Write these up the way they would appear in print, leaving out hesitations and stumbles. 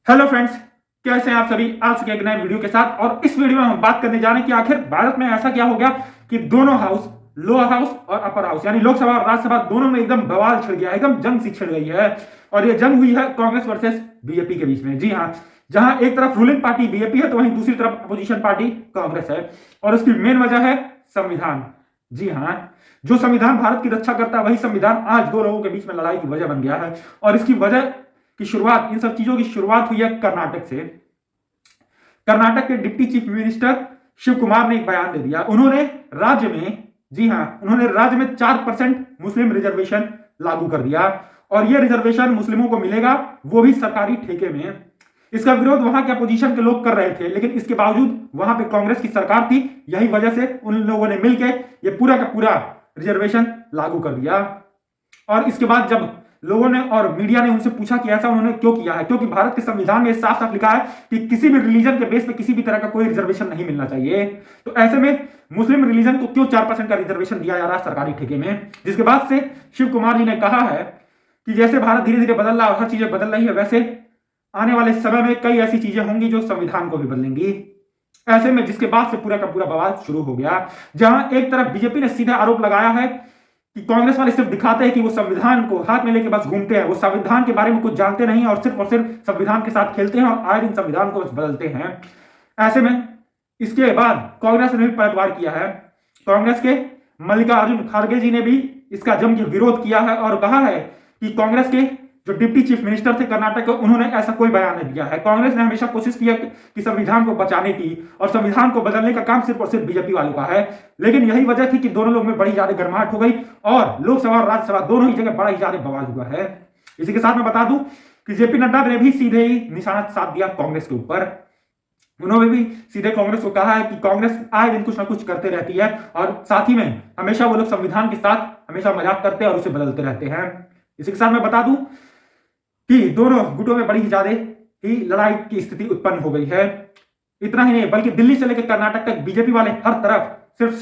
Hello friends, कैसे हैं आप सभी। आ चुके एक नए वीडियो के साथ और इस वीडियो में हम बात करने जा रहे हैं कि आखिर भारत में ऐसा क्या हो गया कि दोनों हाउस, लोअर हाउस और अपर हाउस यानी लोकसभा और राज्यसभा दोनों में एकदम बवाल छिड़ गया, एकदम जंग सी छिड़ गई है। और ये जंग हुई है कांग्रेस वर्सेस बीजेपी के बीच में। जी हाँ, जहां एक तरफ रूलिंग पार्टी बीजेपी है तो वहीं दूसरी तरफ अपोजिशन पार्टी कांग्रेस है। और उसकी मेन वजह है संविधान। जी हाँ, जो संविधान भारत की रक्षा करता है वही संविधान आज दो लोगों के बीच में लड़ाई की वजह बन गया है। और इसकी वजह की शुरुआत, इन सब चीजों की शुरुआत हुई है कर्नाटक से। कर्नाटक के deputy chief minister Shiva Kumar ने एक बयान दे दिया। उन्होंने राज्य में, जी हां, उन्होंने राज्य में 4% मुस्लिम रिजर्वेशन लागू कर दिया। और यह रिजर्वेशन मुस्लिमों को मिलेगा, वो भी सरकारी ठेके में। इसका विरोध वहां के अपोजिशन के लोग कर रहे थे, लेकिन इसके बावजूद वहां पे कांग्रेस की सरकार थी। यही वजह से उन लोगों ने मिलकर यह पूरा का पूरा रिजर्वेशन लागू कर दिया। और इसके बाद जब लोगों ने और मीडिया ने उनसे पूछा कि ऐसा उन्होंने क्यों किया है, क्योंकि भारत के संविधान में साफ साफ लिखा है कि किसी भी रिलीजन के बेस पे किसी भी तरह का कोई रिजर्वेशन नहीं मिलना चाहिए। तो ऐसे में मुस्लिम रिलीजन को क्यों 4% का रिजर्वेशन दिया जा रहा है सरकारी ठेके में। जिसके बाद से शिव कुमार जी ने कहा है कि जैसे भारत धीरे धीरे बदल रहा है और हर चीजें बदल रही है, वैसे आने वाले समय में कई ऐसी चीजें होंगी जो संविधान को भी बदलेंगी। ऐसे में जिसके बाद से पूरा का पूरा बवाल शुरू हो गया, जहां एक तरफ बीजेपी ने सीधा आरोप लगाया है कि कांग्रेस वाले सिर्फ दिखाते हैं कि वो संविधान को हाथ में लेके बस घूमते हैं, वो संविधान के बारे में कुछ जानते नहीं और सिर्फ संविधान के साथ खेलते हैं और आए दिन संविधान को बस बदलते हैं। ऐसे में इसके बाद कांग्रेस ने भी पलटवार किया है। कांग्रेस के मल्लिकार्जुन खड़गे जी ने भी इसका जम के विरोध किया है और कहा है कि कांग्रेस के जो डिप्टी चीफ मिनिस्टर थे कर्नाटक के, उन्होंने ऐसा कोई बयान नहीं दिया है। कांग्रेस ने हमेशा कोशिश किया कि संविधान को बचाने की, और संविधान को बदलने का काम सिर्फ और सिर्फ बीजेपी वालों का है। लेकिन यही वजह थी कि दोनों लोग में बड़ी ज्यादा गर्माहट हो गई और लोकसभा और राज्यसभा दोनों ही जगह बड़ा ही ज्यादा बवाल हुआ है। इसी के साथ मैं बता दूं कि जेपी नड्डा ने भी सीधे ही निशाना साध दिया कांग्रेस के ऊपर। उन्होंने भी सीधे कांग्रेस को कहा है कि कांग्रेस आए दिन कुछ ना कुछ करते रहती है और साथ ही में हमेशा वो लोग संविधान के साथ हमेशा मजाक करते हैं और उसे बदलते रहते हैं। इसी के साथ मैं बता दूं कि दोनों गुटों में बड़ी ज्यादा ही लड़ाई की स्थिति उत्पन्न हो गई है। इतना ही नहीं बल्कि दिल्ली से लेकर कर्नाटक तक बीजेपी वाले हर तरफ सिर्फ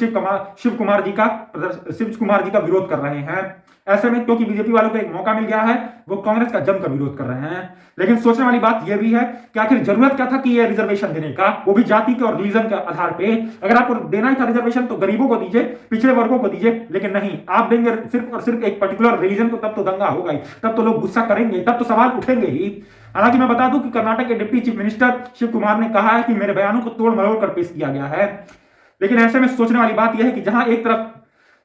शिव कुमार जी का विरोध कर रहे हैं। ऐसे में क्योंकि बीजेपी वालों को एक मौका मिल गया है, वो कांग्रेस का जमकर विरोध कर रहे हैं। लेकिन सोचने वाली बात यह भी है कि आखिर जरूरत क्या था कि यह रिजर्वेशन देने का, वो भी जाति के और रिलीजन के आधार पे। अगर आपको देना ही था रिजर्वेशन तो गरीबों को दीजिए, पिछड़े वर्गों को दीजिए, लेकिन नहीं, आप देंगे सिर्फ और सिर्फ एक पर्टिकुलर रिलीजन को, तब तो दंगा होगा ही, तब तो लोग गुस्सा करेंगे, तब तो सवाल उठेंगे ही। हालांकि मैं बता दूं कि कर्नाटक के deputy chief minister Shiva Kumar ने कहा है कि मेरे बयानों को तोड़ मरोड़ कर पेश किया गया है। लेकिन ऐसे में सोचने वाली बात यह है कि जहां एक तरफ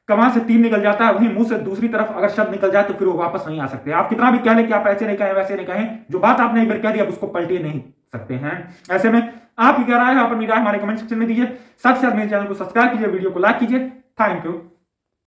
कमान से तीर निकल जाता है, वहीं मुंह से दूसरी तरफ अगर शब्द निकल जाए तो फिर वो वापस नहीं आ सकते। आप कितना भी कह लें कि आप ऐसे नहीं कहें वैसे नहीं कहें, जो बात आपने एक बार कह दी आप उसको पलटे नहीं सकते हैं। ऐसे में आप क्या राय है, अपनी राय हमारे कमेंट सेक्शन में दीजिए। साथ ही साथ मेरे चैनल को सब्सक्राइब कीजिए, वीडियो को लाइक कीजिए। Thank you.